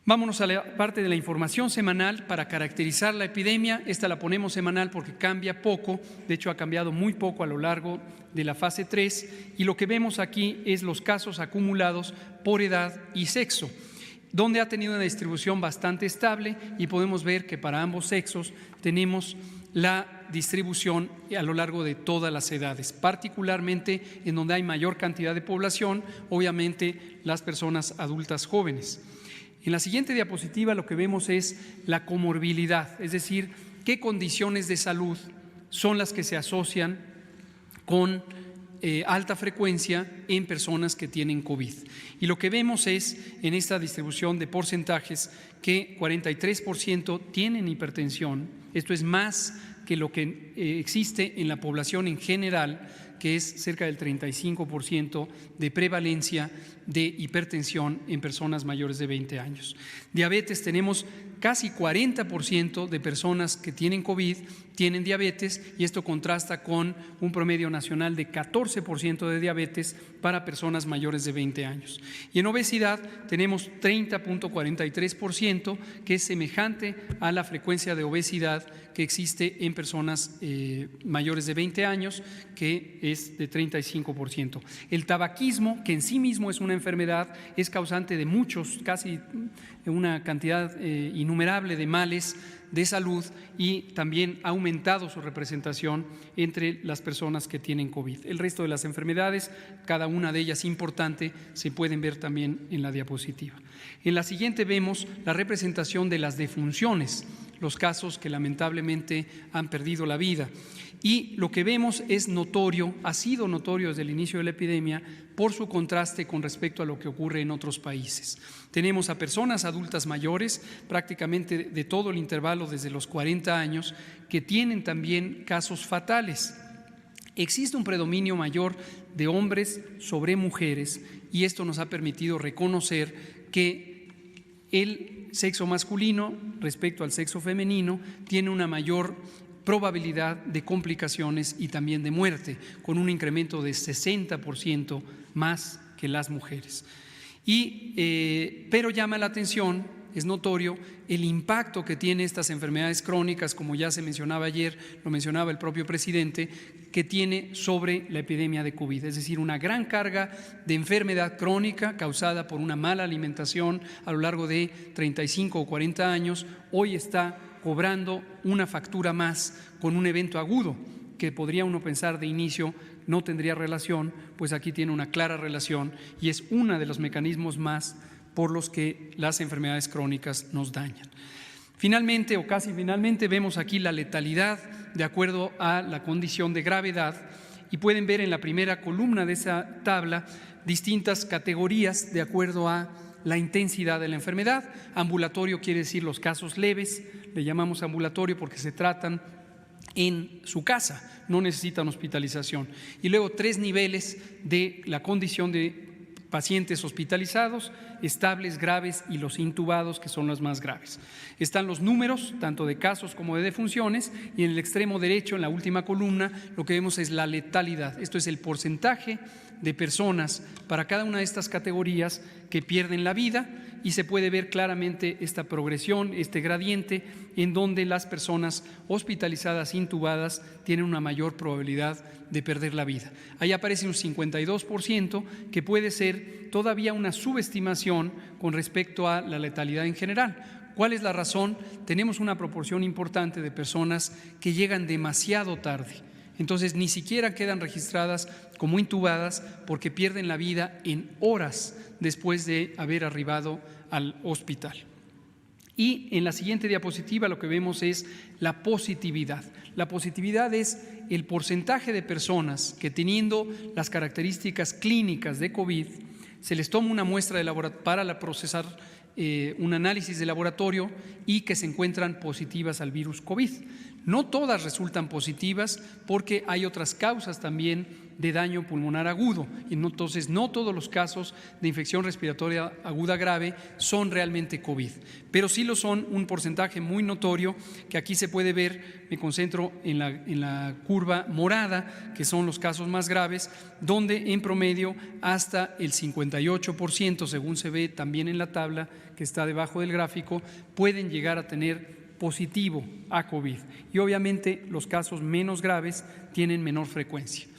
Vámonos a la parte de la información semanal para caracterizar la epidemia. Esta la ponemos semanal porque cambia poco, de hecho ha cambiado muy poco a lo largo de la fase 3 y lo que vemos aquí es los casos acumulados por edad y sexo, donde ha tenido una distribución bastante estable y podemos ver que para ambos sexos tenemos la distribución a lo largo de todas las edades, particularmente en donde hay mayor cantidad de población, obviamente las personas adultas jóvenes. En la siguiente diapositiva lo que vemos es la comorbilidad, es decir, qué condiciones de salud son las que se asocian con alta frecuencia en personas que tienen COVID. Y lo que vemos es en esta distribución de porcentajes que 43% tienen hipertensión, esto es más que lo que existe en la población en general, que es cerca del 35% de prevalencia de hipertensión en personas mayores de 20 años. Diabetes, tenemos casi 40% de personas que tienen COVID tienen diabetes y esto contrasta con un promedio nacional de 14% de diabetes para personas mayores de 20 años. Y en obesidad tenemos 30.43%, que es semejante a la frecuencia de obesidad que existe en personas mayores de 20 años, que es de 35%. El tabaquismo, que en sí mismo es una enfermedad, es causante de muchos, casi una cantidad innumerable de males de salud y también ha aumentado su representación entre las personas que tienen COVID. El resto de las enfermedades, cada una de ellas importante, se pueden ver también en la diapositiva. En la siguiente vemos la representación de las defunciones, los casos que lamentablemente han perdido la vida. Y lo que vemos es notorio, ha sido notorio desde el inicio de la epidemia por su contraste con respecto a lo que ocurre en otros países. Tenemos a personas adultas mayores, prácticamente de todo el intervalo desde los 40 años, que tienen también casos fatales. Existe un predominio mayor de hombres sobre mujeres y esto nos ha permitido reconocer que el sexo masculino respecto al sexo femenino tiene una mayor probabilidad de complicaciones y también de muerte, con un incremento de 60% más que las mujeres. Pero llama la atención, es notorio el impacto que tiene estas enfermedades crónicas, como ya se mencionaba ayer, lo mencionaba el propio presidente, que tiene sobre la epidemia de COVID, es decir, una gran carga de enfermedad crónica causada por una mala alimentación a lo largo de 35 o 40 años, hoy está cobrando una factura más con un evento agudo que podría uno pensar de inicio no tendría relación, pues aquí tiene una clara relación y es uno de los mecanismos más por los que las enfermedades crónicas nos dañan. Finalmente o casi finalmente vemos aquí la letalidad de acuerdo a la condición de gravedad y pueden ver en la primera columna de esa tabla distintas categorías de acuerdo a la intensidad de la enfermedad. Ambulatorio quiere decir los casos leves, le llamamos ambulatorio porque se tratan en su casa, no necesitan hospitalización. Y luego 3 niveles de la condición de pacientes hospitalizados, estables, graves y los intubados, que son los más graves. Están los números, tanto de casos como de defunciones, y en el extremo derecho, en la última columna, lo que vemos es la letalidad. Esto es el porcentaje de personas para cada una de estas categorías que pierden la vida y se puede ver claramente esta progresión, este gradiente, en donde las personas hospitalizadas, intubadas, tienen una mayor probabilidad de perder la vida. Ahí aparece un 52% que puede ser todavía una subestimación con respecto a la letalidad en general. ¿Cuál es la razón? Tenemos una proporción importante de personas que llegan demasiado tarde. Entonces ni siquiera quedan registradas como intubadas porque pierden la vida en horas después de haber arribado al hospital. Y en la siguiente diapositiva lo que vemos es la positividad. La positividad es el porcentaje de personas que teniendo las características clínicas de COVID se les toma una muestra de para procesar un análisis de laboratorio y que se encuentran positivas al virus COVID. No todas resultan positivas porque hay otras causas también de daño pulmonar agudo. Y entonces no todos los casos de infección respiratoria aguda grave son realmente COVID, pero sí lo son un porcentaje muy notorio que aquí se puede ver. Me concentro en la curva morada, que son los casos más graves, donde en promedio hasta el 58%, según se ve también en la tabla que está debajo del gráfico, pueden llegar a tener positivo a COVID. Y obviamente los casos menos graves tienen menor frecuencia.